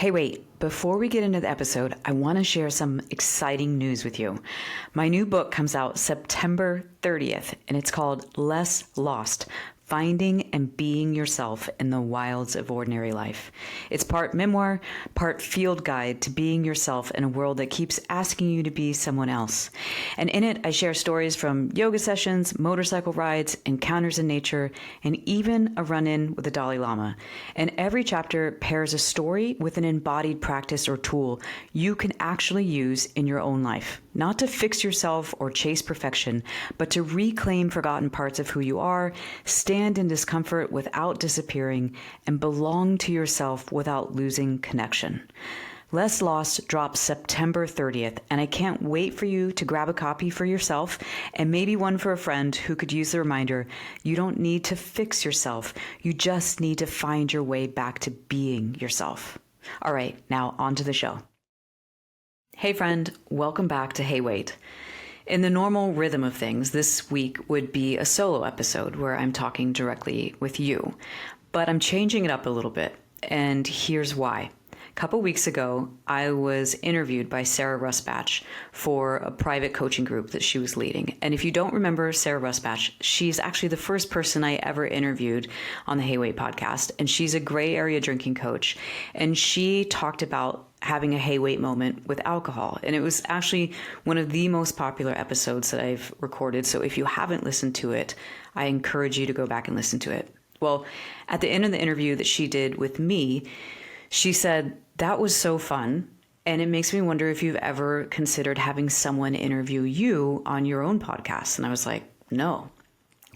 Hey, wait, before we get into the episode, I want to share some exciting news with you. My new book comes out September 30th, and it's called Less Lost: Finding and Being Yourself in the Wilds of Ordinary Life. It's part memoir, part field guide to being yourself in a world that keeps asking you to be someone else. And in it, I share stories from yoga sessions, motorcycle rides, encounters in nature, and even a run-in with the Dalai Lama. And every chapter pairs a story with an embodied practice or tool you can actually use in your own life. Not to fix yourself or chase perfection, but to reclaim forgotten parts of who you are, stand in discomfort without disappearing, and belong to yourself without losing connection. Less Lost drops September 30th, and I can't wait for you to grab a copy for yourself and maybe one for a friend who could use the reminder you don't need to fix yourself. You just need to find your way back to being yourself. All right, now on to the show. Hey friend, welcome back to Hey Wait. In the normal rhythm of things, this week would be a solo episode where I'm talking directly with you, but I'm changing it up a little bit, and here's why. A couple weeks ago, I was interviewed by Sara Rusbatch for a private coaching group that she was leading. And if you don't remember Sara Rusbatch, she's actually the first person I ever interviewed on the Hey Wait podcast. And she's a gray area drinking coach. And she talked about having a Hey Wait moment with alcohol. And it was actually one of the most popular episodes that I've recorded. So if you haven't listened to it, I encourage you to go back and listen to it. Well, at the end of the interview that she did with me, she said, "That was so fun. And it makes me wonder if you've ever considered having someone interview you on your own podcast." And I was like, no.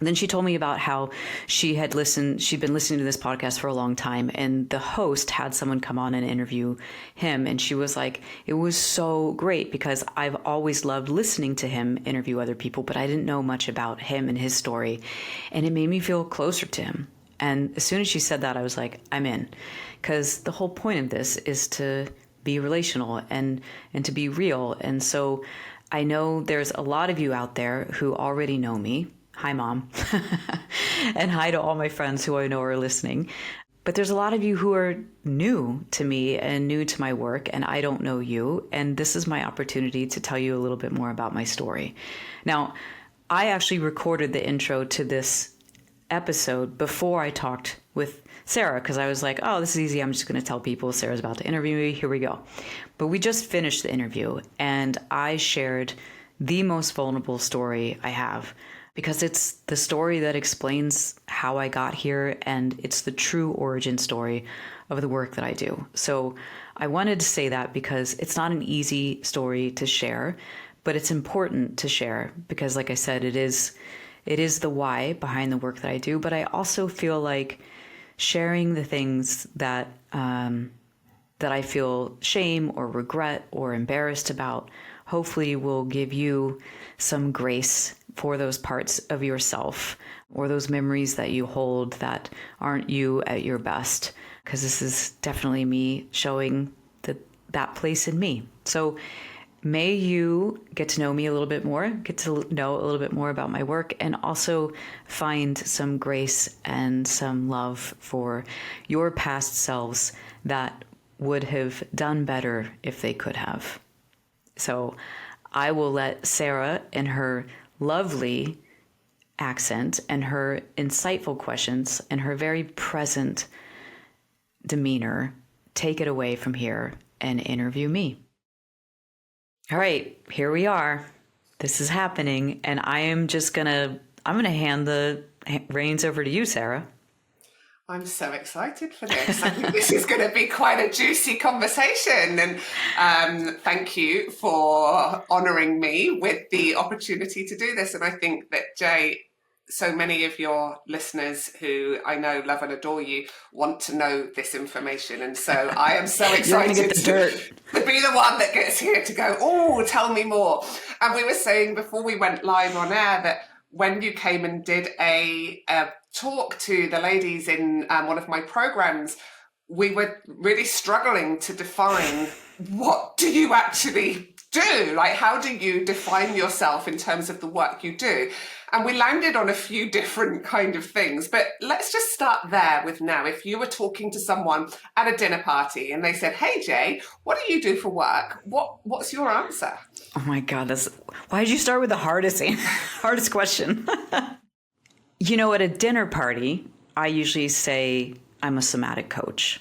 And then she told me about how she'd been listening to this podcast for a long time, and the host had someone come on and interview him. And she was like, it was so great because I've always loved listening to him interview other people, but I didn't know much about him and his story. And it made me feel closer to him. And as soon as she said that, I was like, I'm in. Because the whole point of this is to be relational and to be real. And so I know there's a lot of you out there who already know me. Hi, Mom. And hi to all my friends who I know are listening. But there's a lot of you who are new to me and new to my work, and I don't know you. And this is my opportunity to tell you a little bit more about my story. Now, I actually recorded the intro to this episode before I talked with Sara, because I was like, oh, this is easy. I'm just going to tell people Sarah's about to interview me. Here we go. But we just finished the interview, and I shared the most vulnerable story I have, because it's the story that explains how I got here, and it's the true origin story of the work that I do. So I wanted to say that because it's not an easy story to share, but it's important to share because, like I said, it is the why behind the work that I do. But I also feel like sharing the things that I feel shame or regret or embarrassed about hopefully will give you some grace for those parts of yourself or those memories that you hold that aren't you at your best. Because this is definitely me showing that place in me. So may you get to know me a little bit more, get to know a little bit more about my work, and also find some grace and some love for your past selves that would have done better if they could have. So I will let Sara, in her lovely accent and her insightful questions and her very present demeanor, take it away from here and interview me. All right, here we are. This is happening, and I'm gonna hand the reins over to you, Sara. I'm so excited for this. I think this is going to be quite a juicy conversation, and thank you for honouring me with the opportunity to do this. And I think that, Jay, so many of your listeners who I know love and adore you want to know this information. And so I am so excited to be the one that gets here to go, oh, tell me more. And we were saying before we went live on air that when you came and did a talk to the ladies in one of my programs, we were really struggling to define what do you actually do? Like, how do you define yourself in terms of the work you do? And we landed on a few different kind of things, but let's just start there with now. If you were talking to someone at a dinner party and they said, "Hey Jay, what do you do for work?" What's your answer? Oh my God, why did you start with the hardest question? At a dinner party, I usually say I'm a somatic coach.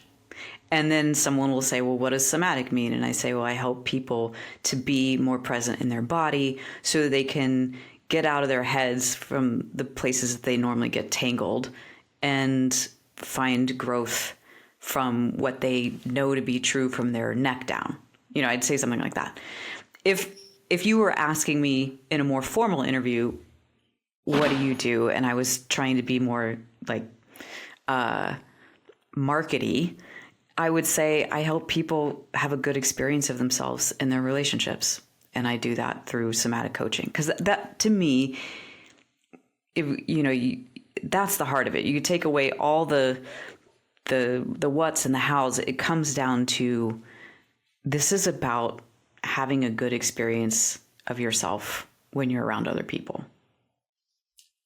And then someone will say, well, what does somatic mean? And I say, well, I help people to be more present in their body so that they can get out of their heads from the places that they normally get tangled and find growth from what they know to be true from their neck down. I'd say something like that. If you were asking me in a more formal interview, what do you do? And I was trying to be more like markety, I would say I help people have a good experience of themselves in their relationships. And I do that through somatic coaching. Because that to me, that's the heart of it. You take away all the what's and the how's. It comes down to, this is about having a good experience of yourself when you're around other people.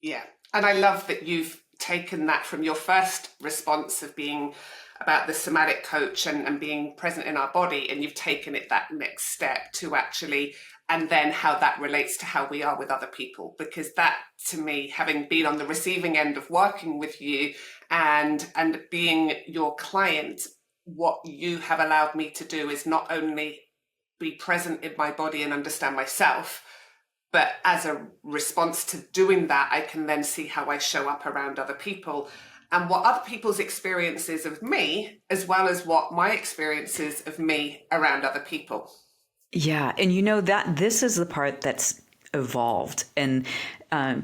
Yeah. And I love that you've taken that from your first response of being about the somatic coach and being present in our body, and you've taken it that next step to actually, and then how that relates to how we are with other people. Because that, to me, having been on the receiving end of working with you and being your client, what you have allowed me to do is not only be present in my body and understand myself, but as a response to doing that, I can then see how I show up around other people and what other people's experiences of me, as well as what my experiences of me around other people. Yeah. And that this is the part that's evolved. And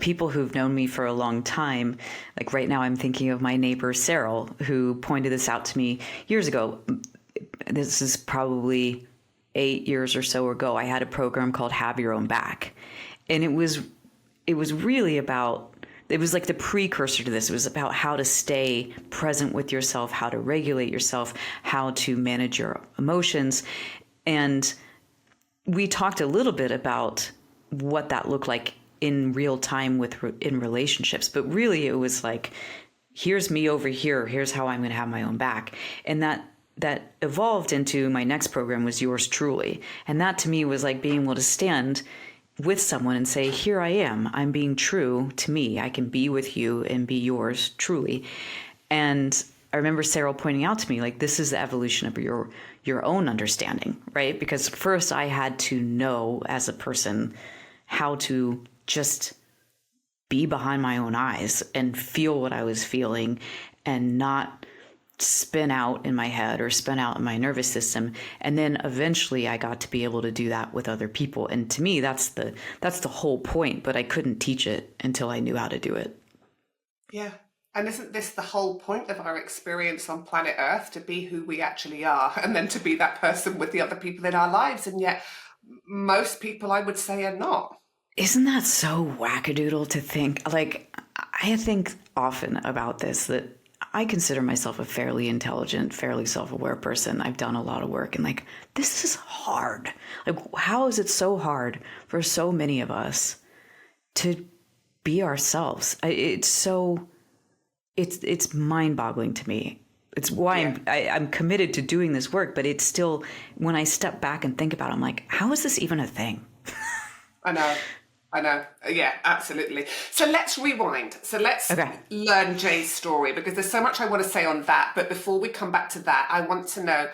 people who've known me for a long time, like right now, I'm thinking of my neighbor, Sara, who pointed this out to me years ago. This is probably 8 years or so ago. I had a program called Have Your Own Back. And it was really about, it was like the precursor to this. It was about how to stay present with yourself, how to regulate yourself, how to manage your emotions. And we talked a little bit about what that looked like in real time in relationships. But really it was like, here's me over here. Here's how I'm going to have my own back. And that evolved into my next program was Yours Truly. And that to me was like being able to stand with someone and say, here I am, I'm being true to me. I can be with you and be yours truly. And I remember Sara pointing out to me, like, this is the evolution of your own understanding, right? Because first I had to know as a person how to just be behind my own eyes and feel what I was feeling and not spin out in my head or spin out in my nervous system. And then eventually I got to be able to do that with other people. And to me, that's the whole point, but I couldn't teach it until I knew how to do it. Yeah. And isn't this the whole point of our experience on planet Earth, to be who we actually are and then to be that person with the other people in our lives? And yet most people, I would say, are not. Isn't that so wackadoodle to think? Like, I think often about this, that I consider myself a fairly intelligent, fairly self-aware person. I've done a lot of work and like, this is hard. Like, how is it so hard for so many of us to be ourselves? It's mind-boggling to me. It's why I'm committed to doing this work, but it's still, when I step back and think about it, I'm like, how is this even a thing? I know. Yeah, absolutely. So let's rewind. So let's learn Jay's story, because there's so much I want to say on that. But before we come back to that, I want to know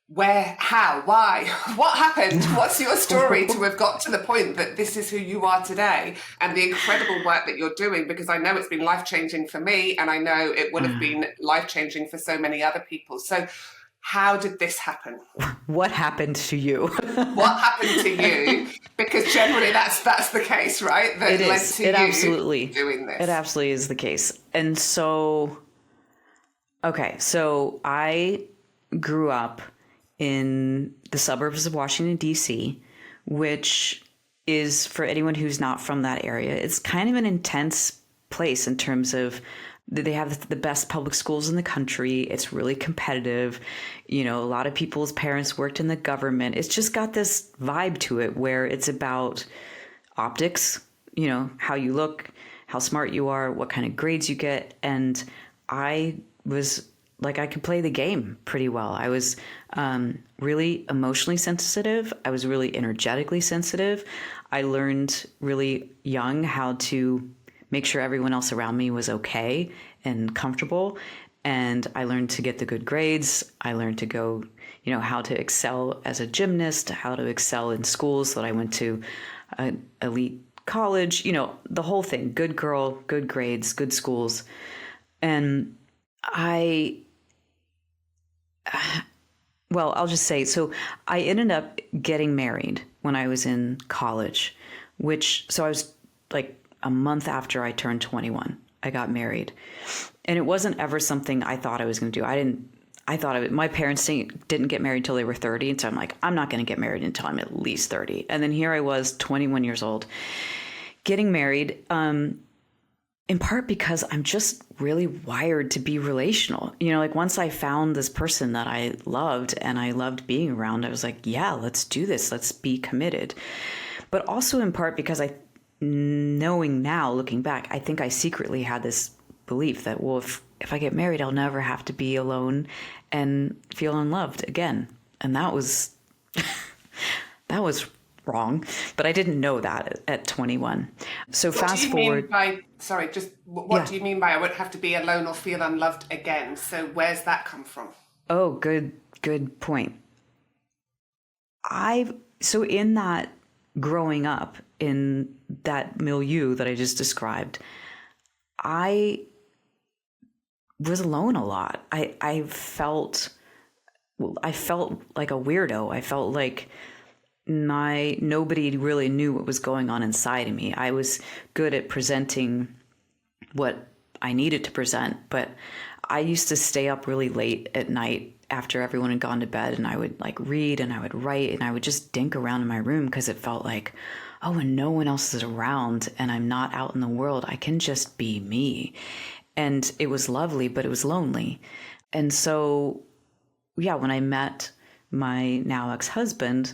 where, how, why, what happened? What's your story to have got to the point that this is who you are today and the incredible work that you're doing? Because I know it's been life-changing for me, and I know it would have been life-changing for so many other people. So how did this happen? What happened to you? What happened to you? Because generally that's the case, right? That it led is. to It you absolutely doing this. It absolutely is the case. And so, so I grew up in the suburbs of Washington, D.C., which is, for anyone who's not from that area, it's kind of an intense place in terms of they have the best public schools in the country. It's really competitive. A lot of people's parents worked in the government. It's just got this vibe to it where it's about optics, how you look, how smart you are, what kind of grades you get. And I was like, I could play the game pretty well. I was really emotionally sensitive. I was really energetically sensitive. I learned really young how to make sure everyone else around me was okay and comfortable. And I learned to get the good grades. I learned to go, how to excel as a gymnast, how to excel in schools that I went to, elite college, the whole thing, good girl, good grades, good schools. And I'll just say, so I ended up getting married when I was in college, so I was like a month after I turned 21, I got married. And it wasn't ever something I thought I was going to do. My parents didn't get married until they were 30. And so I'm like, I'm not going to get married until I'm at least 30. And then here I was, 21 years old, getting married, in part because I'm just really wired to be relational. Like once I found this person that I loved and I loved being around, I was like, yeah, let's do this. Let's be committed. But also in part because knowing now, looking back, I think I secretly had this belief that, well, if I get married, I'll never have to be alone and feel unloved again. And that was, that was wrong, but I didn't know that at 21. So fast forward. What do you mean by I won't have to be alone or feel unloved again? So where's that come from? Oh, good point. So in that growing up in that milieu that I just described, I was alone a lot. I felt like a weirdo. I felt like nobody really knew what was going on inside of me. I was good at presenting what I needed to present, but I used to stay up really late at night after everyone had gone to bed, and I would like read and I would write and I would just dink around in my room because it felt like, oh, when no one else is around and I'm not out in the world, I can just be me. And it was lovely, but it was lonely. And so, yeah, when I met my now ex-husband,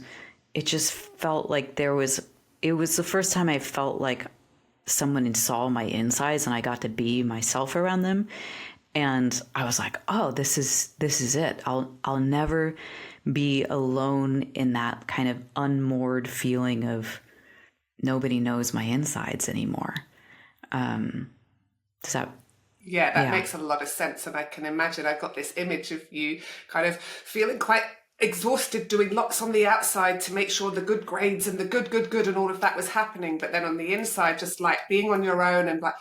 it just felt like it was the first time I felt like someone saw my insides and I got to be myself around them. And I was like, oh, this is it. I'll never be alone in that kind of unmoored feeling of nobody knows my insides anymore. That makes a lot of sense. And I can imagine I've got this image of you kind of feeling quite exhausted, doing lots on the outside to make sure the good grades and the good and all of that was happening. But then on the inside, just like being on your own and like,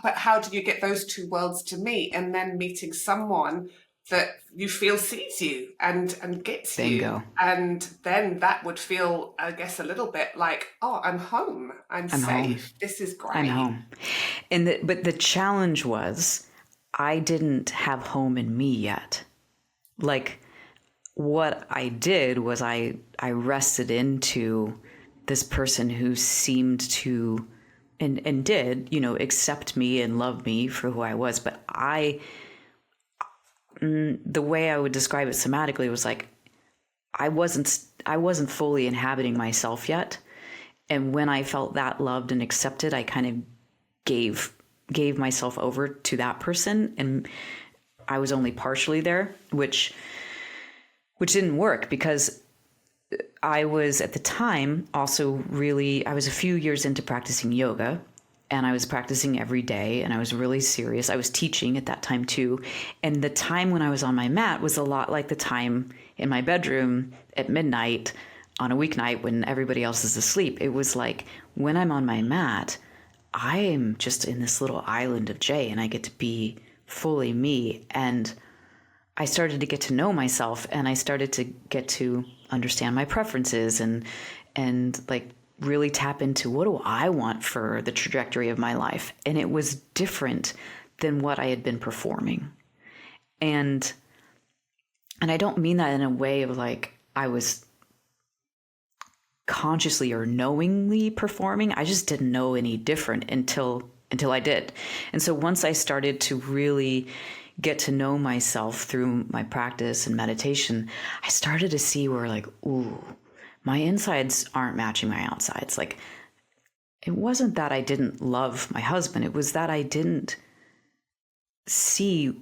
but how do you get those two worlds to meet? And then meeting someone that you feel sees you and gets Bingo. You. And then that would feel, I guess, a little bit like, oh, I'm home. I'm safe. Home. This is great. I'm home. But the challenge was I didn't have home in me yet. Like, what I did was I rested into this person who seemed to and did, accept me and love me for who I was. But the way I would describe it somatically was like I wasn't fully inhabiting myself yet. And when I felt that loved and accepted, I kind of gave myself over to that person, and I was only partially there, which didn't work because I was at the time also I was a few years into practicing yoga, and I was practicing every day, and I was really serious. I was teaching at that time too. And the time when I was on my mat was a lot like the time in my bedroom at midnight on a weeknight when everybody else is asleep. It was like when I'm on my mat, I am just in this little island of Jay, and I get to be fully me. And I started to get to know myself, and I started to get to understand my preferences and like really tap into what do I want for the trajectory of my life. And it was different than what I had been performing. And I don't mean that in a way of like I was consciously or knowingly performing. I just didn't know any different until I did. And so once I started to really get to know myself through my practice and meditation, I started to see where like, ooh, my insides aren't matching my outsides. Like it wasn't that I didn't love my husband. It was that I didn't see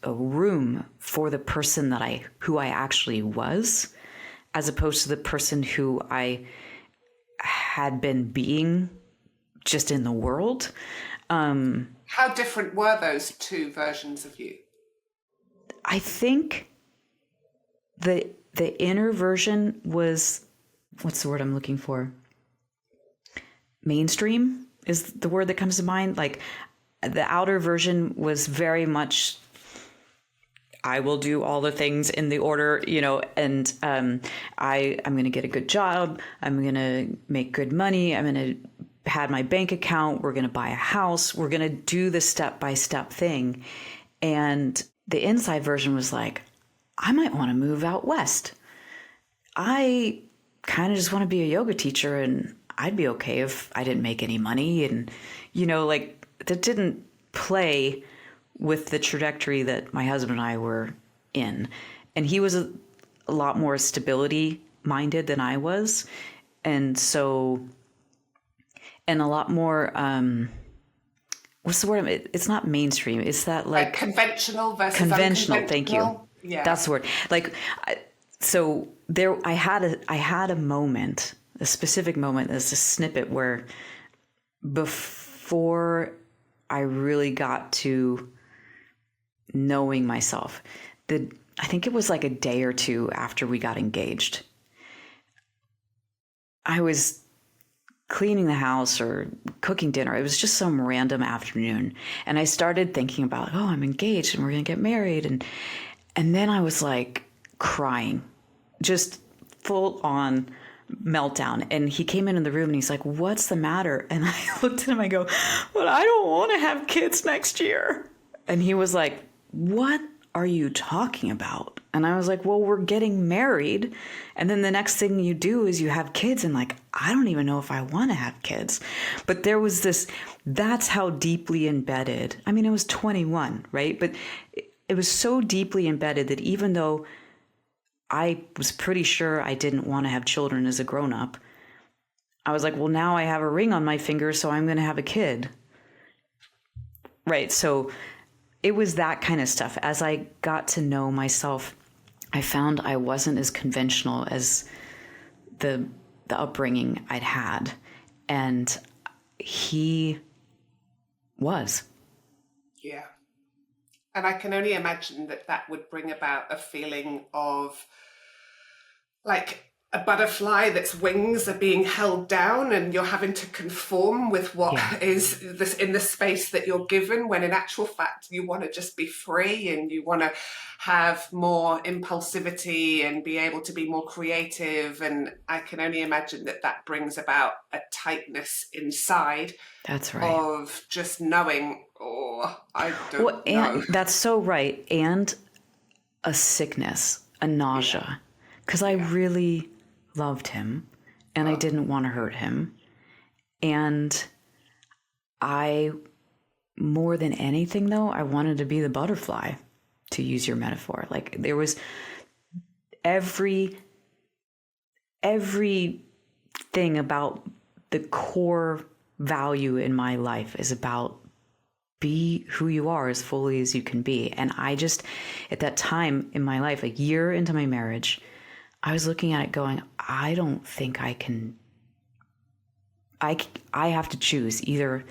a room for the person who I actually was, as opposed to the person who I had been being just in the world. How different were those two versions of you? I think the inner version was, what's the word I'm looking for? Mainstream is the word that comes to mind. Like, the outer version was very much, I will do all the things in the order, and I'm going to get a good job. I'm going to make good money. I'm going to have my bank account. We're going to buy a house. We're going to do the step-by-step thing. And the inside version was like, I might want to move out west. I kind of just want to be a yoga teacher, and I'd be okay if I didn't make any money. And, like, that didn't play with the trajectory that my husband and I were in. And he was a lot more stability minded than I was. And so, and a lot more, what's the word? It's not mainstream. It's that like conventional versus conventional. Thank you. Yeah. That's the word. Like, so there, I had a moment, a specific moment, as a snippet where before I really got to knowing myself, I think it was like a day or two after we got engaged, I was cleaning the house or cooking dinner. It was just some random afternoon. And I started thinking about, oh, I'm engaged and we're going to get married. And then I was like crying, just full on meltdown. And he came in the room and he's like, what's the matter? And I looked at him, I go, well, I don't want to have kids next year. And he was like, what are you talking about? And I was like, well, we're getting married. And then the next thing you do is you have kids. And like, I don't even know if I want to have kids. But there was that's how deeply embedded. I mean, I was 21, right? But it was so deeply embedded that even though I was pretty sure I didn't want to have children as a grown-up, I was like, well, now I have a ring on my finger, so I'm going to have a kid. Right. So it was that kind of stuff. As I got to know myself, I found I wasn't as conventional as the upbringing I'd had. And he was. Yeah. And I can only imagine that would bring about a feeling of like a butterfly that's wings are being held down and you're having to conform with what is this in the space that you're given, when in actual fact you want to just be free and you want to have more impulsivity and be able to be more creative. And I can only imagine that brings about a tightness inside. That's right. Of just knowing, I don't know. That's so right. And a sickness, a nausea, because I really loved him and I didn't want to hurt him. And I, more than anything though, I wanted to be the butterfly, to use your metaphor. Like, there was every thing about the core value in my life is about be who you are as fully as you can be. And I just, at that time in my life, a year into my marriage, I was looking at it going, I don't think I can, I have to choose. Either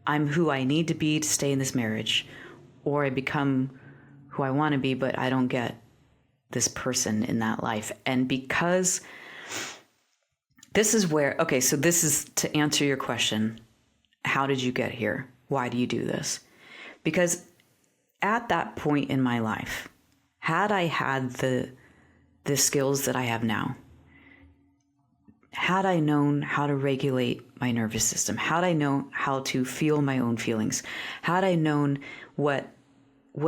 I'm who I need to be to stay in this marriage, or I become who I want to be, but I don't get this person in that life. And because this is where, okay, so this is to answer your question. How did you get here? Why do you do this? Because at that point in my life, had I had the skills that I have now, had I known how to regulate my nervous system, had I known how to feel my own feelings, had I known what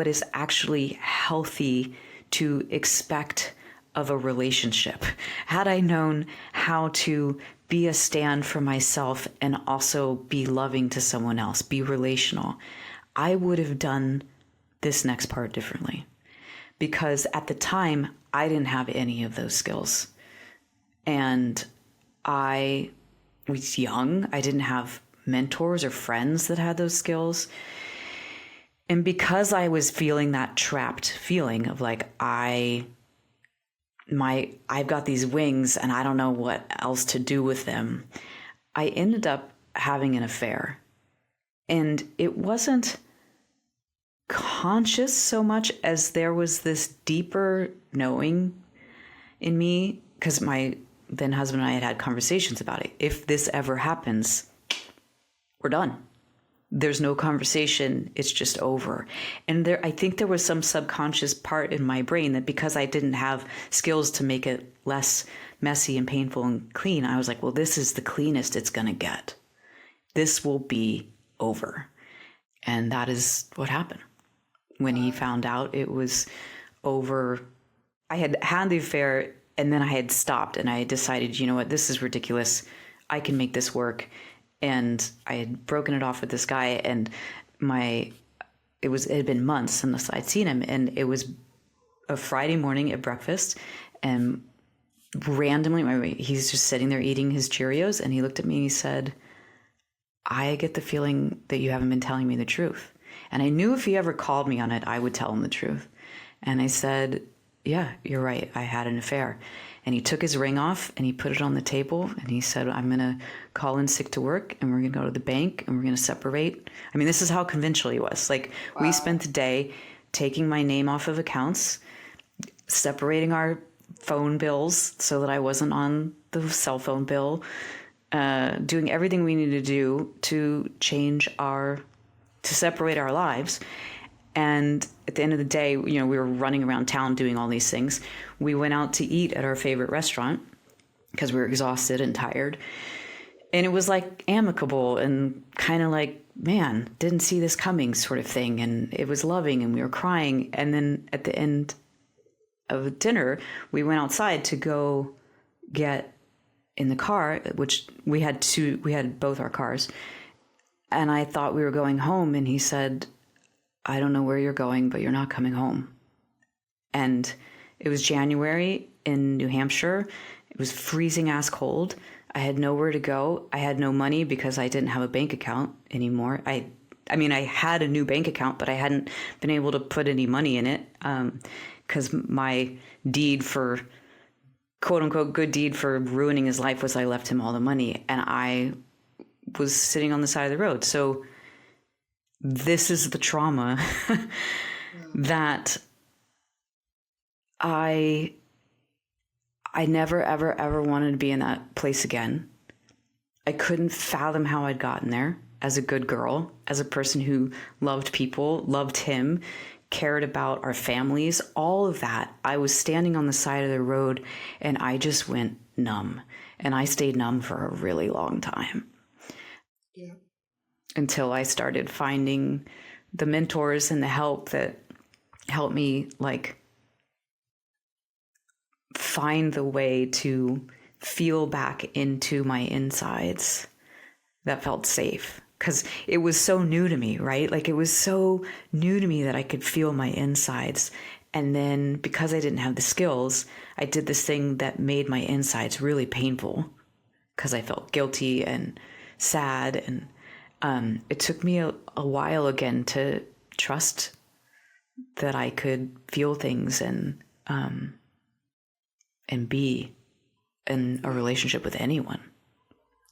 is actually healthy to expect of a relationship, had I known how to be a stand for myself and also be loving to someone else, be relational, I would have done this next part differently. Because at the time, I didn't have any of those skills. And I was young. I didn't have mentors or friends that had those skills. And because I was feeling that trapped feeling of like, I've got these wings and I don't know what else to do with them, I ended up having an affair. And it wasn't conscious so much as there was this deeper knowing in me, because my then husband and I had conversations about it. If this ever happens, we're done. There's no conversation. It's just over. And I think there was some subconscious part in my brain that because I didn't have skills to make it less messy and painful and clean, I was like, well, this is the cleanest it's going to get. This will be over. And that is what happened. When he found out it was over, I had had the affair and then I had stopped and I decided, you know what, this is ridiculous. I can make this work. And I had broken it off with this guy, and it had been months since I'd seen him, and it was a Friday morning at breakfast, and randomly he's just sitting there eating his Cheerios, and he looked at me and he said, I get the feeling that you haven't been telling me the truth. And I knew if he ever called me on it, I would tell him the truth. And I said, yeah, you're right. I had an affair. And he took his ring off and he put it on the table and he said, I'm going to call in sick to work and we're going to go to the bank and we're going to separate. I mean, this is how conventional he was. Like, wow. We spent the day taking my name off of accounts, separating our phone bills so that I wasn't on the cell phone bill, doing everything we needed to do to separate our lives. And at the end of the day, we were running around town doing all these things. We went out to eat at our favorite restaurant because we were exhausted and tired. And it was like amicable and kind of like, man, didn't see this coming sort of thing. And it was loving and we were crying. And then at the end of dinner, we went outside to go get in the car, which we had both our cars. And I thought we were going home. And he said, I don't know where you're going, but you're not coming home. And it was January in New Hampshire. It was freezing ass cold. I had nowhere to go. I had no money because I didn't have a bank account anymore. I had a new bank account, but I hadn't been able to put any money in it because my deed for, quote unquote, good deed for ruining his life was I left him all the money. And I was sitting on the side of the road. So this is the trauma that I never, ever, ever wanted to be in that place again. I couldn't fathom how I'd gotten there as a good girl, as a person who loved people, loved him, cared about our families, all of that. I was standing on the side of the road and I just went numb. And I stayed numb for a really long time. Yeah. Until I started finding the mentors and the help that helped me find the way to feel back into my insides that felt safe. Because it was so new to me, right? Like, it was so new to me that I could feel my insides. And then because I didn't have the skills, I did this thing that made my insides really painful because I felt guilty and sad. And it took me a while again to trust that I could feel things and be in a relationship with anyone.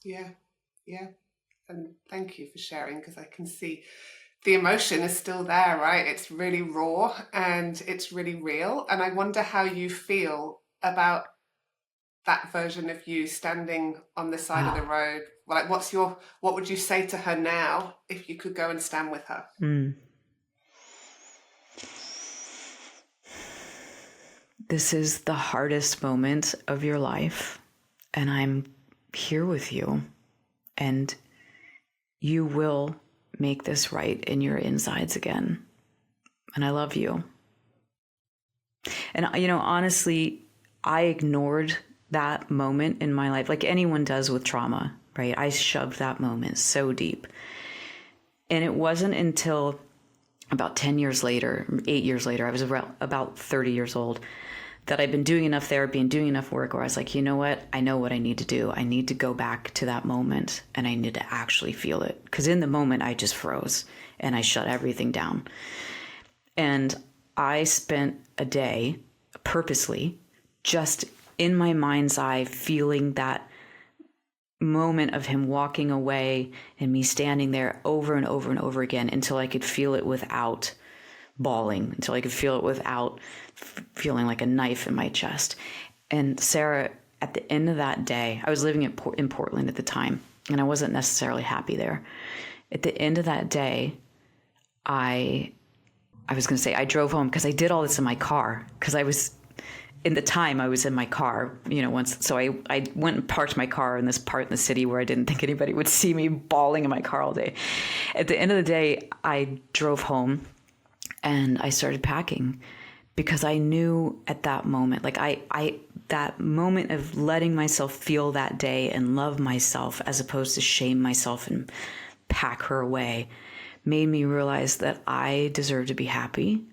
Yeah. And thank you for sharing, because I can see the emotion is still there, right? It's really raw and it's really real. And I wonder how you feel about that version of you standing on the side of the road. Like, what would you say to her now if you could go and stand with her? This is the hardest moment of your life, and I'm here with you, and you will make this right in your insides again. And I love you. And, honestly, I ignored that moment in my life, like anyone does with trauma, right? I shoved that moment so deep. And it wasn't until about 10 years later, 8 years later, I was about 30 years old, that I'd been doing enough therapy and doing enough work where I was like, you know what? I know what I need to do. I need to go back to that moment and I need to actually feel it. Because in the moment, I just froze and I shut everything down. And I spent a day purposely just in my mind's eye feeling that moment of him walking away and me standing there over and over and over again until I could feel it without bawling, until I could feel it without feeling like a knife in my chest. And Sara, at the end of that day, I was living in Portland at the time, and I wasn't necessarily happy there. At the end of that day, I was going to say I drove home because I did all this in my car because I was in the time I was in my car, once. So I went and parked my car in this part in the city where I didn't think anybody would see me bawling in my car all day. At the end of the day, I drove home and I started packing because I knew at that moment, like that moment of letting myself feel that day and love myself as opposed to shame myself and pack her away made me realize that I deserve to be happy.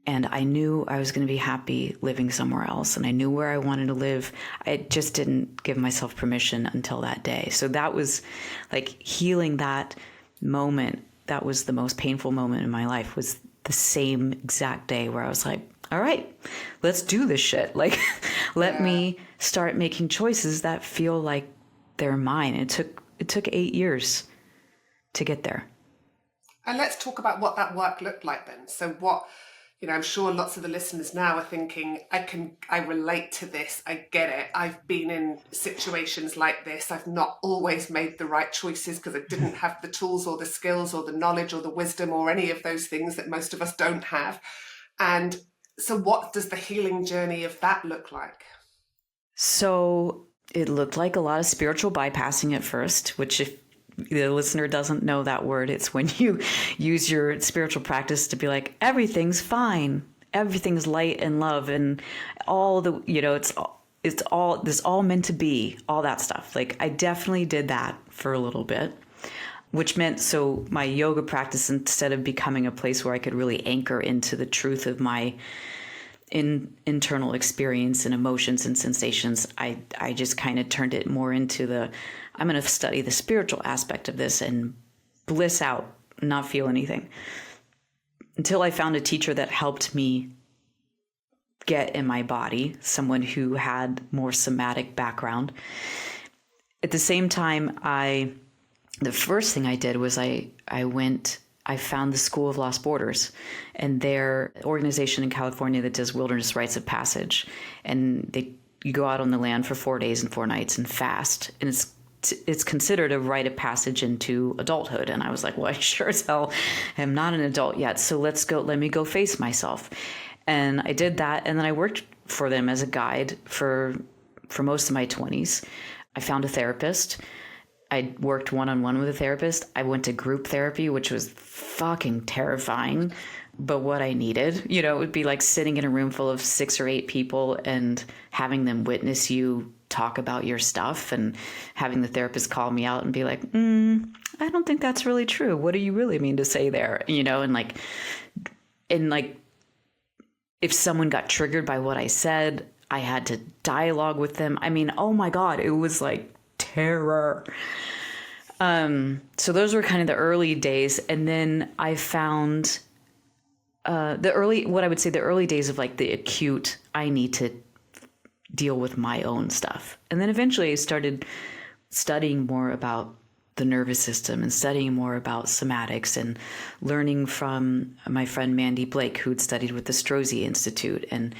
And I knew I was going to be happy living somewhere else. And I knew where I wanted to live. I just didn't give myself permission until that day. So that was like healing that moment. That was the most painful moment in my life, was the same exact day where I was like, all right, let's do this shit. Like, let me start making choices that feel like they're mine. It took 8 years to get there. And let's talk about what that work looked like then. So what, I'm sure lots of the listeners now are thinking, I relate to this. I get it. I've been in situations like this. I've not always made the right choices because I didn't have the tools or the skills or the knowledge or the wisdom or any of those things that most of us don't have. And so what does the healing journey of that look like? So it looked like a lot of spiritual bypassing at first, which if the listener doesn't know that word, it's when you use your spiritual practice to be like, everything's fine, everything's light and love, and all the, it's all meant to be, all that stuff. Like I definitely did that for a little bit, which meant so my yoga practice, instead of becoming a place where I could really anchor into the truth of my internal experience and emotions and sensations, I just kind of turned it more into I'm going to study the spiritual aspect of this and bliss out, not feel anything. Until I found a teacher that helped me get in my body, someone who had more somatic background. At the same time, the first thing I did was I found the School of Lost Borders, and their organization in California that does wilderness rites of passage. And you go out on the land for 4 days and 4 nights and fast. And it's considered a rite of passage into adulthood. And I was like, well, I sure as hell am not an adult yet. So let me go face myself. And I did that. And then I worked for them as a guide for most of my 20s. I found a therapist. I worked one-on-one with a therapist. I went to group therapy, which was fucking terrifying, but what I needed. It would be like sitting in a room full of 6 or 8 people and having them witness you talk about your stuff, and having the therapist call me out and be like, I don't think that's really true. What do you really mean to say there? And if someone got triggered by what I said, I had to dialogue with them. I mean, oh my God, it was like terror. So those were kind of the early days. And then I found the early days of like the acute, I need to deal with my own stuff. And then eventually I started studying more about the nervous system and studying more about somatics and learning from my friend Mandy Blake, who'd studied with the Strozzi Institute, and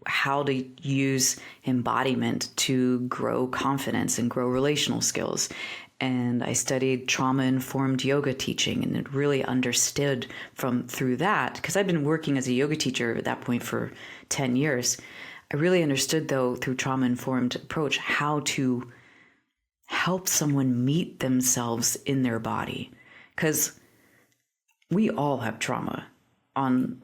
how to use embodiment to grow confidence and grow relational skills. And I studied trauma-informed yoga teaching and really understood through that, because I'd been working as a yoga teacher at that point for 10 years. I really understood, though, through trauma-informed approach, how to help someone meet themselves in their body. Because we all have trauma, on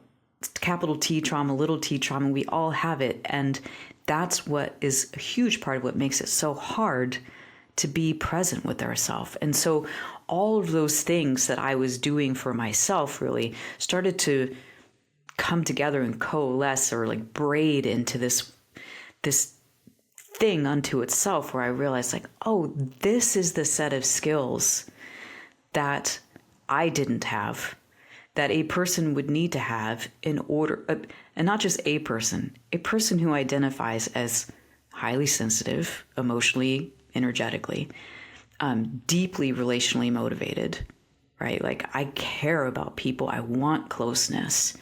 capital T trauma, little t trauma, we all have it. And that's what is a huge part of what makes it so hard to be present with ourselves. And so all of those things that I was doing for myself really started to come together and coalesce or like braid into this thing unto itself, where I realized like, oh, this is the set of skills that I didn't have, that a person would need to have in order, and not just a person who identifies as highly sensitive, emotionally, energetically, deeply relationally motivated, right? Like I care about people. I want closeness.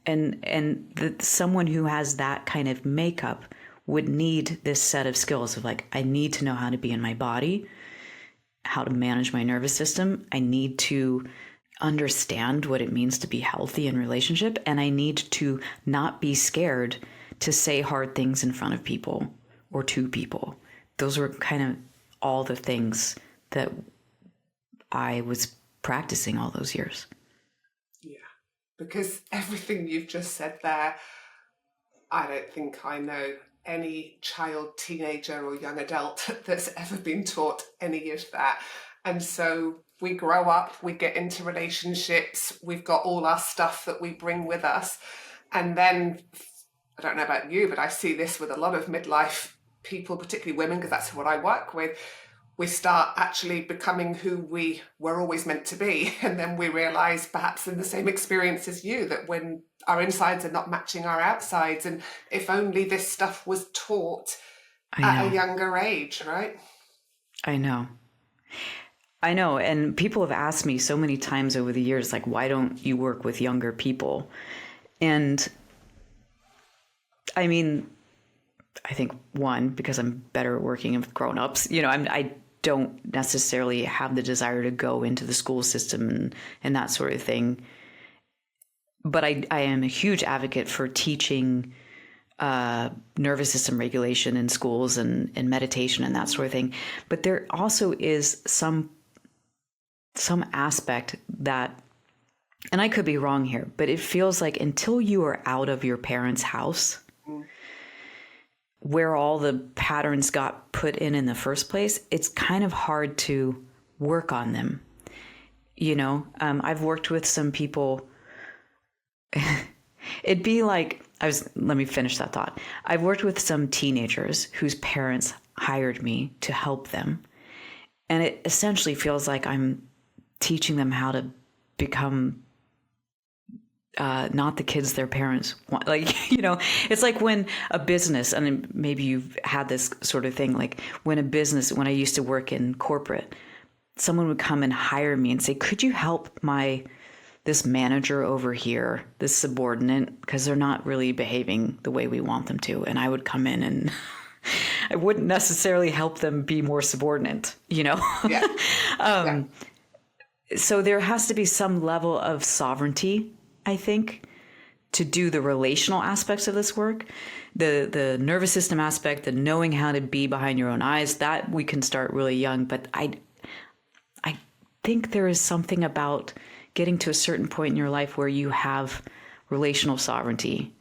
And someone who has that kind of makeup would need this set of skills of like, I need to know how to be in my body, how to manage my nervous system. I need to understand what it means to be healthy in relationship. And I need to not be scared to say hard things in front of people or to people. Those were kind of all the things that I was practicing all those years. Yeah, because everything you've just said there, I don't think I know any child, teenager, or young adult that's ever been taught any of that. And so we grow up, we get into relationships, we've got all our stuff that we bring with us. And then, I don't know about you, but I see this with a lot of midlife people, particularly women, because that's what I work with. We start actually becoming who we were always meant to be. And then we realize, perhaps in the same experience as you, that when our insides are not matching our outsides, and if only this stuff was taught at a younger age, right? I know. And people have asked me so many times over the years, like, why don't you work with younger people? And I mean, I think one, because I'm better at working with grown-ups. I don't necessarily have the desire to go into the school system and that sort of thing. But I am a huge advocate for teaching nervous system regulation in schools and meditation and that sort of thing. But there also is some aspect that, and I could be wrong here, but it feels like until you are out of your parents' house, where all the patterns got put in the first place, it's kind of hard to work on them. I've worked with some people. It'd be like, let me finish that thought. I've worked with some teenagers whose parents hired me to help them. And it essentially feels like I'm teaching them how to become not the kids their parents want. It's like when a business, and maybe you've had this sort of thing, like when I used to work in corporate, someone would come and hire me and say, could you help this manager over here, this subordinate, because they're not really behaving the way we want them to. And I would come in and I wouldn't necessarily help them be more subordinate, Yeah. Yeah. So there has to be some level of sovereignty, I think, to do the relational aspects of this work. The nervous system aspect, the knowing how to be behind your own eyes, that we can start really young. But I think there is something about getting to a certain point in your life where you have relational sovereignty,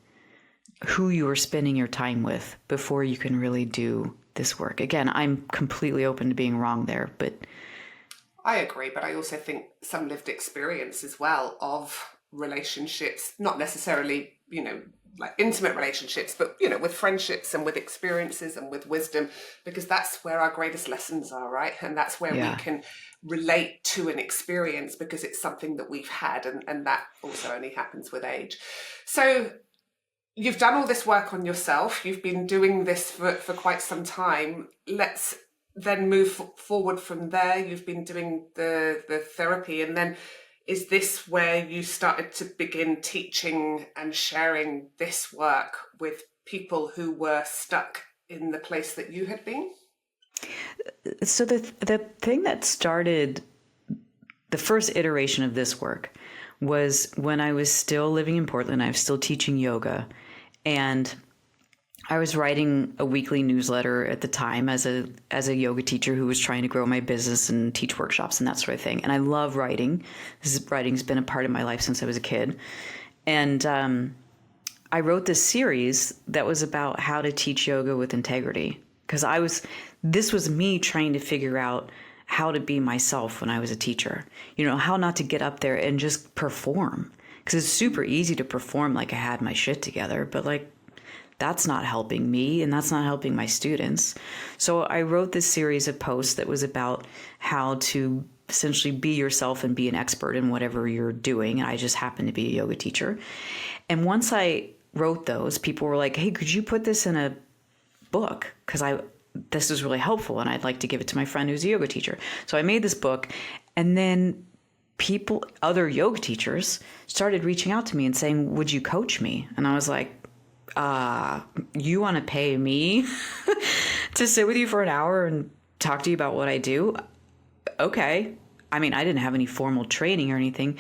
who you are spending your time with, before you can really do this work. Again, I'm completely open to being wrong there, but I agree, but I also think some lived experience as well of relationships, not necessarily, like intimate relationships, but, with friendships and with experiences and with wisdom, because that's where our greatest lessons are, right? And that's where we can relate to an experience because it's something that we've had, and that also only happens with age. So you've done all this work on yourself. You've been doing this for quite some time. Let's then move forward from there. You've been doing the therapy, and then is this where you started to begin teaching and sharing this work with people who were stuck in the place that you had been? So the thing that started the first iteration of this work was when I was still living in Portland. I was still teaching yoga, and I was writing a weekly newsletter at the time as a yoga teacher who was trying to grow my business and teach workshops and that sort of thing. And I love writing. Writing's been a part of my life since I was a kid. And I wrote this series that was about how to teach yoga with integrity, because this was me trying to figure out how to be myself when I was a teacher. How not to get up there and just perform. Because it's super easy to perform like I had my shit together, but like that's not helping me and that's not helping my students. So I wrote this series of posts that was about how to essentially be yourself and be an expert in whatever you're doing. And I just happen to be a yoga teacher. And once I wrote those, people were like, hey, could you put this in a book? Because this is really helpful and I'd like to give it to my friend who's a yoga teacher. So I made this book, and then other yoga teachers started reaching out to me and saying, would you coach me? And I was like, you want to pay me to sit with you for an hour and talk to you about what I do? Okay. I mean, I didn't have any formal training or anything.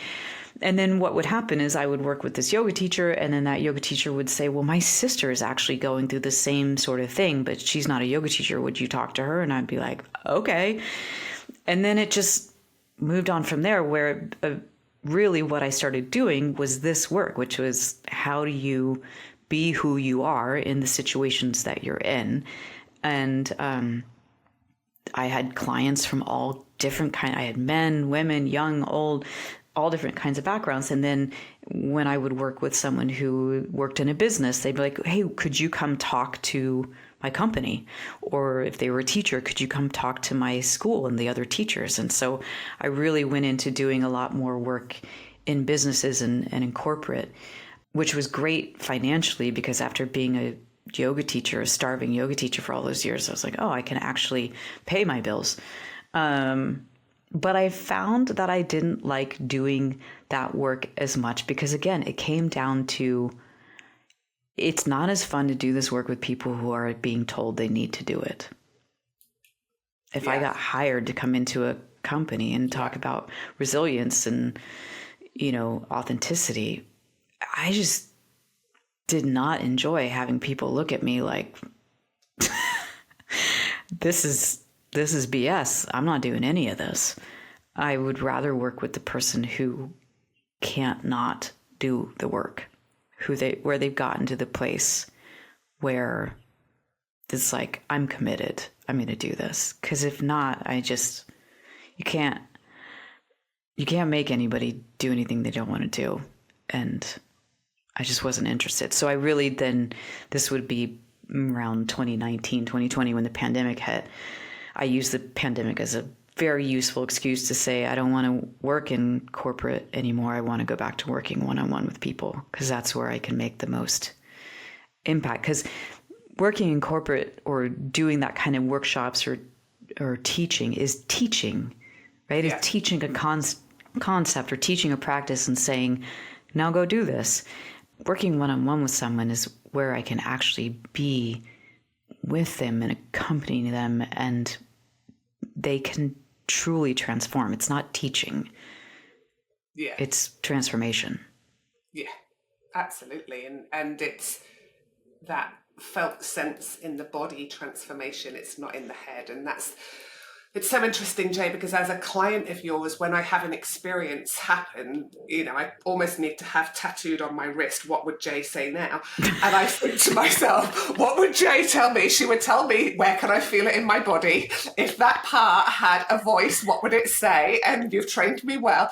And then what would happen is I would work with this yoga teacher, and then that yoga teacher would say, well, my sister is actually going through the same sort of thing, but she's not a yoga teacher. Would you talk to her? And I'd be like, okay. And then it just moved on from there, where really what I started doing was this work, which was how do you be who you are in the situations that you're in. And I had clients from all different kinds. I had men, women, young, old, all different kinds of backgrounds. And then when I would work with someone who worked in a business, they'd be like, hey, could you come talk to my company? Or if they were a teacher, could you come talk to my school and the other teachers? And so I really went into doing a lot more work in businesses and in corporate, which was great financially, because after being a yoga teacher, a starving yoga teacher for all those years, I was like, oh, I can actually pay my bills. But I found that I didn't like doing that work as much because, again, it came down to it's not as fun to do this work with people who are being told they need to do it. If I got hired to come into a company and talk about resilience and, authenticity, I just did not enjoy having people look at me like, this is BS. I'm not doing any of this. I would rather work with the person who can't not do the work, where they've gotten to the place where it's like, I'm committed. I'm going to do this. Because if not, you can't make anybody do anything they don't want to do. And I just wasn't interested. So I really this would be around 2019, 2020 when the pandemic hit. I used the pandemic as a very useful excuse to say, I don't want to work in corporate anymore. I want to go back to working one-on-one with people, because that's where I can make the most impact. Because working in corporate or doing that kind of workshops or teaching is teaching, right? Yeah. It's teaching a concept or teaching a practice and saying, now go do this. Working one-on-one with someone is where I can actually be with them and accompany them, and they can truly transform. It's not teaching. Yeah. It's transformation. Yeah, absolutely. And it's that felt sense in the body transformation. It's not in the head. And it's so interesting, Jay, because as a client of yours, when I have an experience happen, I almost need to have tattooed on my wrist, what would Jay say now? And I think to myself, what would Jay tell me? She would tell me, where can I feel it in my body? If that part had a voice, what would it say? And you've trained me well.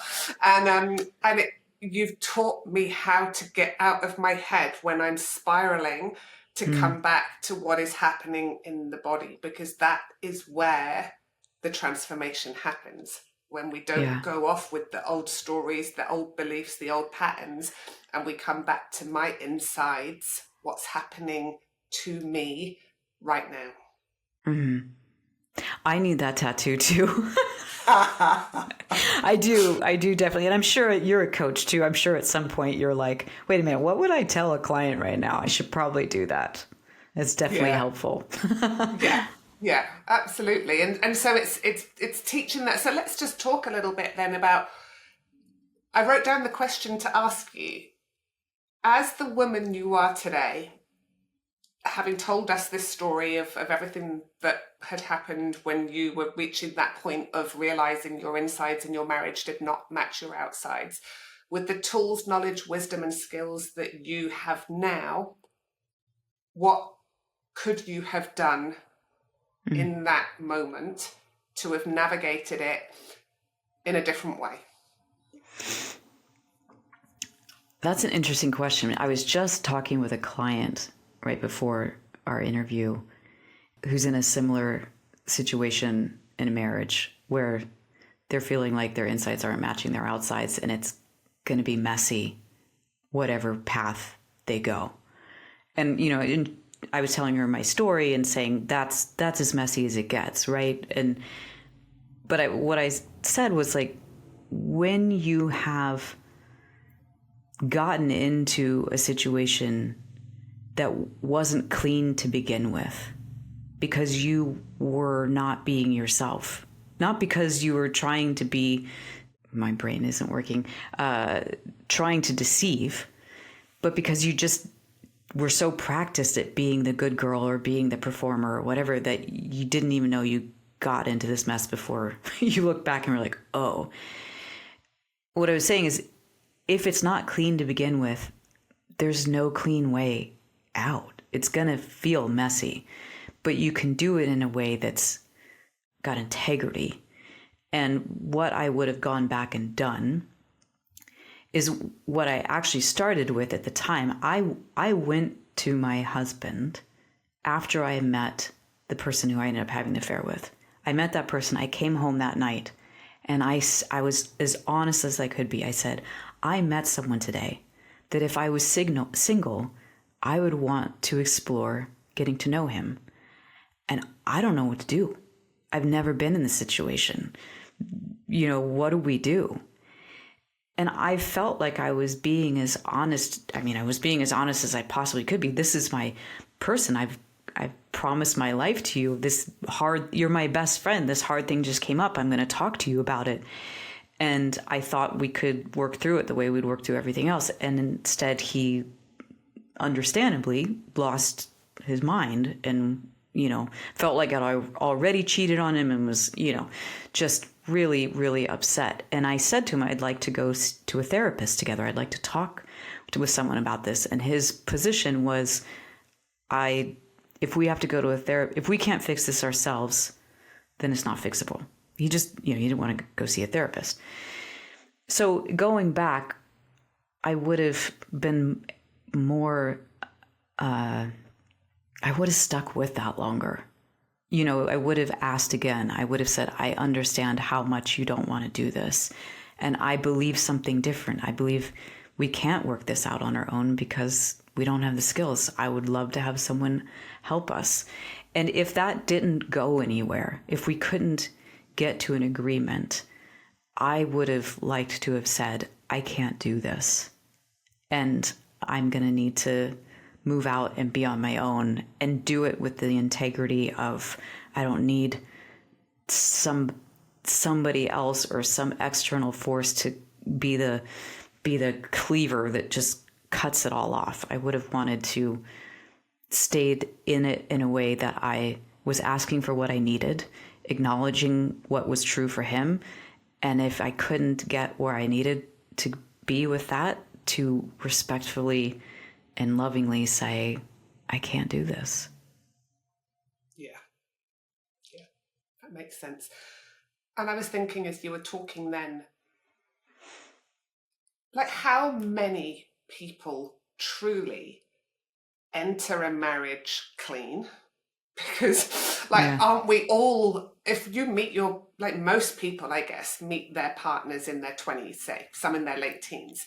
You've taught me how to get out of my head when I'm spiraling to come back to what is happening in the body, because that is where the transformation happens, when we don't go off with the old stories, the old beliefs, the old patterns, and we come back to my insides, what's happening to me right now. Mm-hmm. I need that tattoo too. I do definitely. And I'm sure you're a coach too. I'm sure at some point you're like, wait a minute, what would I tell a client right now? I should probably do that. It's definitely helpful. Yeah, absolutely. And so it's teaching that. So let's just talk a little bit then about, I wrote down the question to ask you, as the woman you are today, having told us this story of everything that had happened when you were reaching that point of realizing your insides and your marriage did not match your outsides, with the tools, knowledge, wisdom, and skills that you have now, what could you have done in that moment to have navigated it in a different way? That's an interesting question. I was just talking with a client right before our interview who's in a similar situation in a marriage where they're feeling like their insides aren't matching their outsides, and it's going to be messy, whatever path they go. And, I was telling her my story and saying that's as messy as it gets, right? But what I said was like, when you have gotten into a situation that wasn't clean to begin with, because you were not being yourself, not because you were trying to be, my brain isn't working, trying to deceive, but because you just were so practiced at being the good girl or being the performer or whatever that you didn't even know you got into this mess before you look back and were like, oh. What I was saying is, if it's not clean to begin with, there's no clean way out. It's going to feel messy, but you can do it in a way that's got integrity. And what I would have gone back and done is what I actually started with at the time. I went to my husband after I met the person who I ended up having the affair with. I met that person. I came home that night and I was as honest as I could be. I said, I met someone today that if I was single, I would want to explore getting to know him. And I don't know what to do. I've never been in this situation. What do we do? And I felt like I was being as honest. I mean, I was being as honest as I possibly could be. This is my person. I've promised my life to you. You're my best friend. This hard thing just came up. I'm going to talk to you about it. And I thought we could work through it the way we'd work through everything else. And instead, he understandably lost his mind and, felt like I already cheated on him and was, just really, really upset. And I said to him, I'd like to go to a therapist together. I'd like to talk with someone about this. And his position was, if we have to go to a therapist, if we can't fix this ourselves, then it's not fixable. He just, he didn't want to go see a therapist. So going back, I would have been more, I would have stuck with that longer. I would have asked again. I would have said, I understand how much you don't want to do this. And I believe something different. I believe we can't work this out on our own because we don't have the skills. I would love to have someone help us. And if that didn't go anywhere, if we couldn't get to an agreement, I would have liked to have said, I can't do this. And I'm going to need to move out and be on my own and do it with the integrity of, I don't need somebody else or some external force to be the cleaver that just cuts it all off. I would have wanted to stayed in it in a way that I was asking for what I needed, acknowledging what was true for him. And if I couldn't get where I needed to be with that, to respectfully and lovingly say, I can't do this. Yeah, that makes sense. And I was thinking as you were talking then, like how many people truly enter a marriage clean? Because aren't we all, if you meet most people, I guess, meet their partners in their 20s, say, some in their late teens.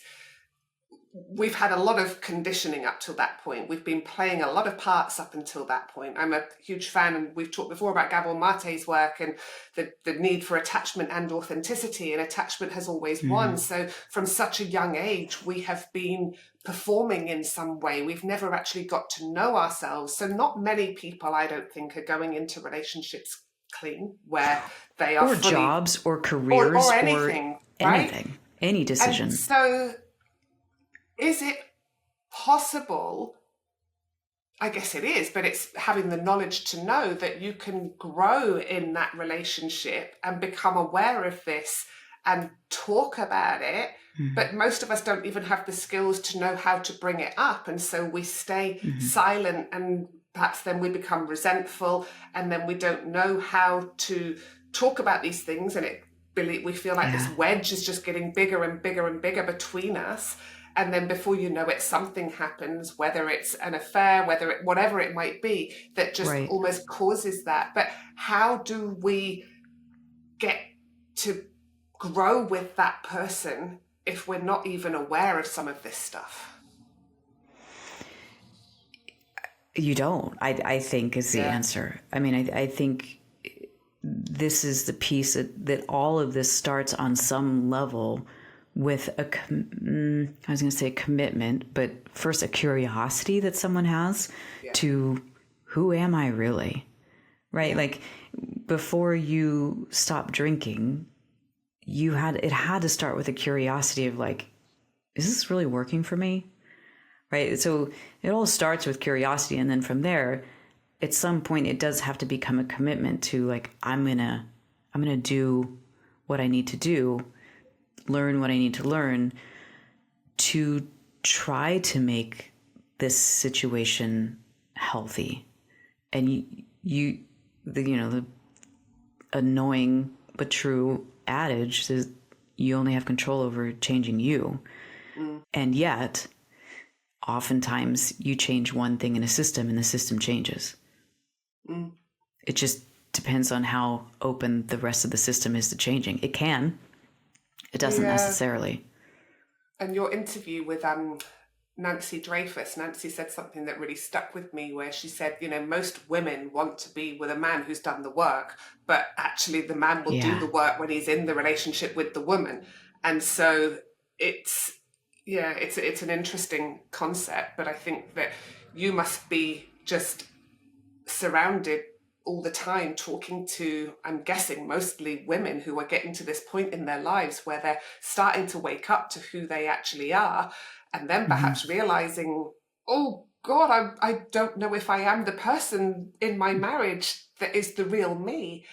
We've had a lot of conditioning up till that point. We've been playing a lot of parts up until that point. I'm a huge fan, and we've talked before about Gabor Mate's work and the need for attachment and authenticity, and attachment has always won. So from such a young age, we have been performing in some way. We've never actually got to know ourselves. So not many people, I don't think, are going into relationships clean, where they are or fully, jobs or careers or anything, or right? anything, any decision. And so is it possible? I guess it is, but it's having the knowledge to know that you can grow in that relationship and become aware of this and talk about it. But most of us don't even have the skills to know how to bring it up. And so we stay silent, and perhaps then we become resentful, and then we don't know how to talk about these things. And we feel like this wedge is just getting bigger and bigger and bigger between us. And then before you know it, something happens, whether it's an affair, whatever it might be, that just Right. almost causes that. But how do we get to grow with that person if we're not even aware of some of this stuff? You don't, I think, is the Yeah. answer. I mean, I think this is the piece that all of this starts on some level with I was going to say commitment, but first a curiosity that someone has to who am I really? Right? Like before you stop drinking, it had to start with a curiosity of like, is this really working for me? Right? So it all starts with curiosity, and then from there, at some point it does have to become a commitment to like, I'm gonna do what I need to do, learn what I need to learn to try to make this situation healthy. And the annoying but true adage is you only have control over changing you. And yet oftentimes you change one thing in a system and the system changes. It just depends on how open the rest of the system is to changing. It can. It doesn't necessarily. And your interview with Nancy Dreyfus, Nancy said something that really stuck with me, where she said, most women want to be with a man who's done the work, but actually the man will do the work when he's in the relationship with the woman. And so it's an interesting concept, but I think that you must be just surrounded all the time talking to, I'm guessing, mostly women who are getting to this point in their lives where they're starting to wake up to who they actually are, and then perhaps realizing, oh God, I don't know if I am the person in my marriage that is the real me.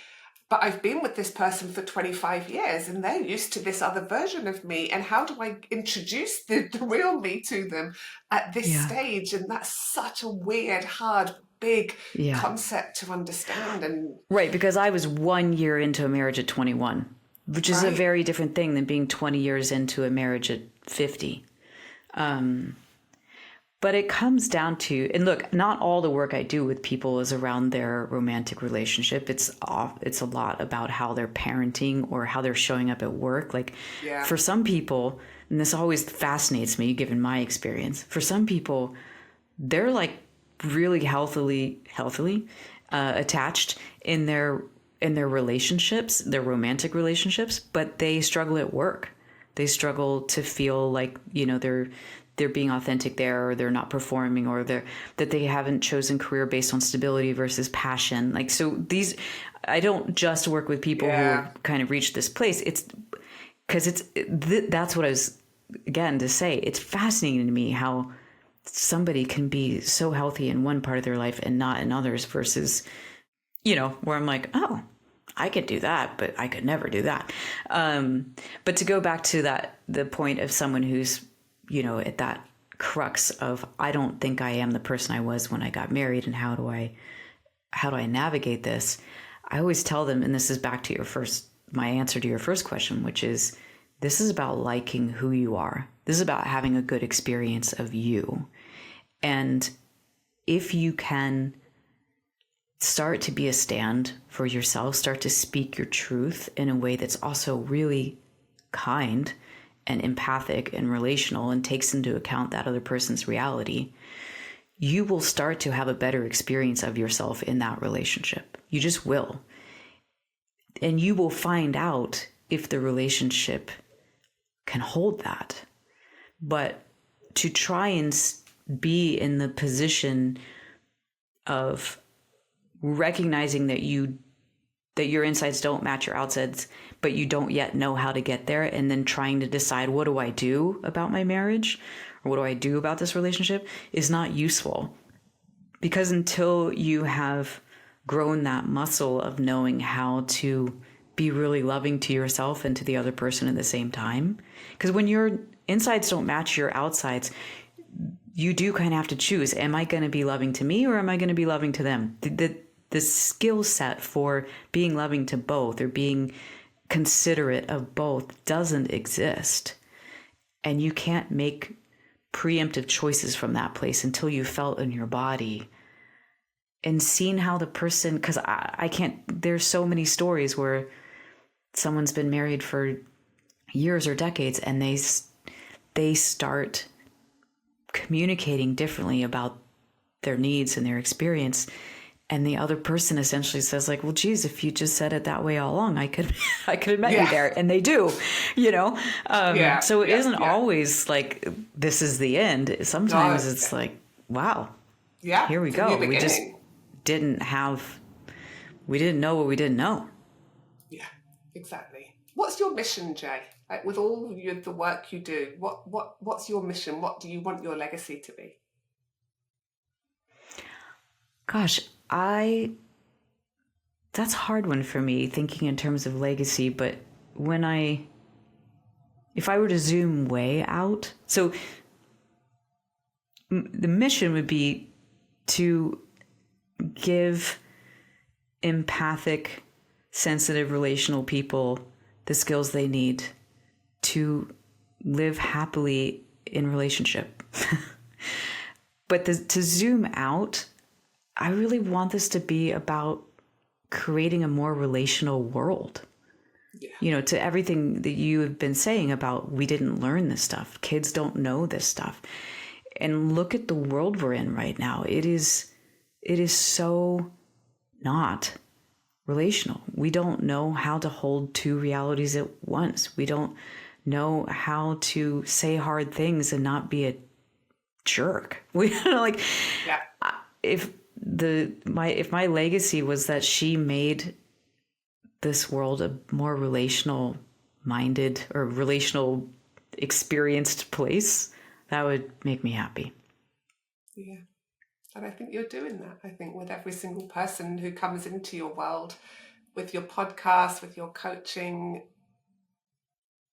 But I've been with this person for 25 years and they're used to this other version of me. And how do I introduce the real me to them at this stage? And that's such a weird, hard, big concept to understand. And right, because I was 1 year into a marriage at 21, which is a very different thing than being 20 years into a marriage at 50. But it comes down to, and look, not all the work I do with people is around their romantic relationship. It's a lot about how they're parenting or how they're showing up at work. Like for some people, and this always fascinates me given my experience, for some people, they're like really healthily attached in their relationships, their romantic relationships, but they struggle at work. They struggle to feel like, they're being authentic there, or they're not performing, or that they haven't chosen career based on stability versus passion. Like, so I don't just work with people who have kind of reached this place. It's because that's what I was, again, to say. It's fascinating to me how somebody can be so healthy in one part of their life and not in others versus, where I'm like, oh, I could do that, but I could never do that. But to go back to the point of someone who's, at that crux of, I don't think I am the person I was when I got married, and how do I navigate this? I always tell them, and this is back to my answer to your first question, which is, this is about liking who you are. This is about having a good experience of you. And if you can start to be a stand for yourself, start to speak your truth in a way that's also really kind and empathic and relational and takes into account that other person's reality, you will start to have a better experience of yourself in that relationship. You just will. And you will find out if the relationship can hold that. But to try and be in the position of recognizing that your insides don't match your outsides, but you don't yet know how to get there, and then trying to decide, what do I do about my marriage, or what do I do about this relationship, is not useful. Because until you have grown that muscle of knowing how to be really loving to yourself and to the other person at the same time, because when your insides don't match your outsides, you do kind of have to choose, am I going to be loving to me, or am I going to be loving to them? The skill set for being loving to both, or being considerate of both, doesn't exist. And you can't make preemptive choices from that place until you felt in your body and seen how the person, because I can't, there's so many stories where someone's been married for years or decades and they start communicating differently about their needs and their experience. And the other person essentially says like, well, geez, if you just said it that way all along, I could have met you there. And they do, so it isn't always like, this is the end. Sometimes it's like, wow, here we go. We just didn't know what we didn't know. Yeah, exactly. What's your mission, Jay? Like, with all the work you do, what's your mission? What do you want your legacy to be? Gosh, that's a hard one for me, thinking in terms of legacy, but if I were to zoom way out, so the mission would be to give empathic, sensitive, relational people the skills they need to live happily in relationship. But to zoom out, I really want this to be about creating a more relational world. Yeah. To everything that you have been saying about, we didn't learn this stuff. Kids don't know this stuff. And look at the world we're in right now. It is so not relational. We don't know how to hold two realities at once. We don't know how to say hard things and not be a jerk. If my legacy was that she made this world a more relational minded or relational experienced place, that would make me happy. Yeah. And I think you're doing that. I think with every single person who comes into your world, with your podcast, with your coaching,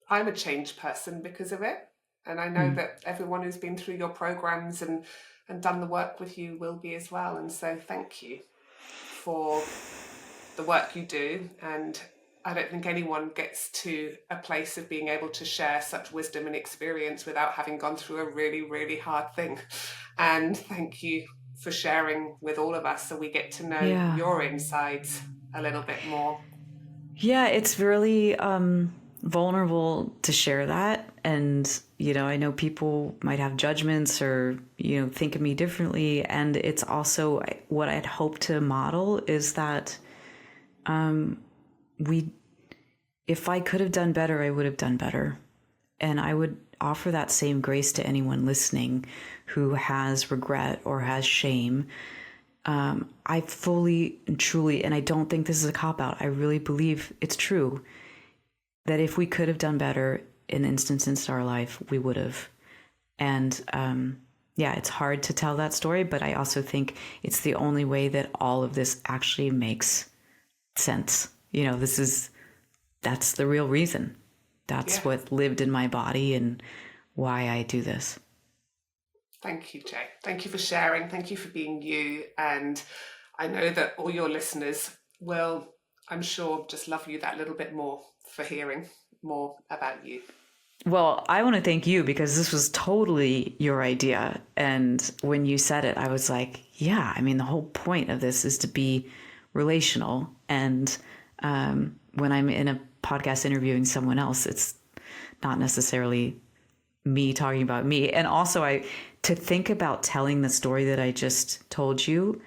I'm a changed person because of it. And I know that everyone who's been through your programs and done the work with you will be as well. And so thank you for the work you do. And I don't think anyone gets to a place of being able to share such wisdom and experience without having gone through a really, really hard thing. And thank you for sharing with all of us so we get to know your insides a little bit more. Yeah, it's really vulnerable to share that. And, I know people might have judgments or, think of me differently. And it's also what I'd hope to model is that if I could have done better, I would have done better. And I would offer that same grace to anyone listening who has regret or has shame. I fully and truly, and I don't think this is a cop-out, I really believe it's true, that if we could have done better in instances in our life, we would have. And it's hard to tell that story, but I also think it's the only way that all of this actually makes sense. That's the real reason. That's what lived in my body and why I do this. Thank you, Jay. Thank you for sharing. Thank you for being you. And I know that all your listeners will, I'm sure, just love you that little bit more for hearing more about you. Well, I want to thank you because this was totally your idea. And when you said it, I was like, the whole point of this is to be relational. And when I'm in a podcast interviewing someone else, it's not necessarily me talking about me. And also to think about telling the story that I just told you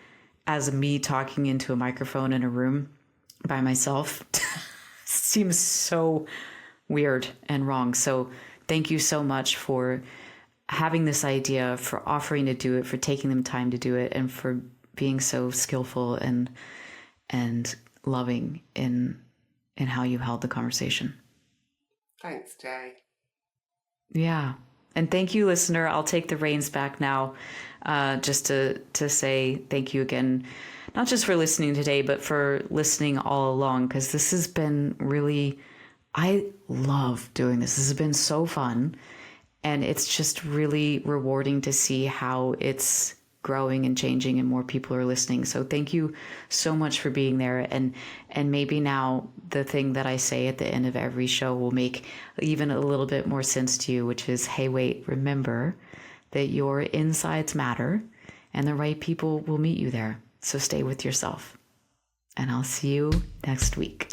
as me talking into a microphone in a room by myself seems so weird and wrong. So thank you so much for having this idea, for offering to do it, for taking the time to do it, and for being so skillful and loving in how you held the conversation. Thanks, Jay. Yeah. And thank you, listener. I'll take the reins back now, just to say thank you again, not just for listening today, but for listening all along, because this has been really, I love doing this. This has been so fun. And it's just really rewarding to see how it's growing and changing and more people are listening. So thank you so much for being there. And maybe now the thing that I say at the end of every show will make even a little bit more sense to you, which is, hey, wait, remember that your insides matter and the right people will meet you there. So stay with yourself. And I'll see you next week.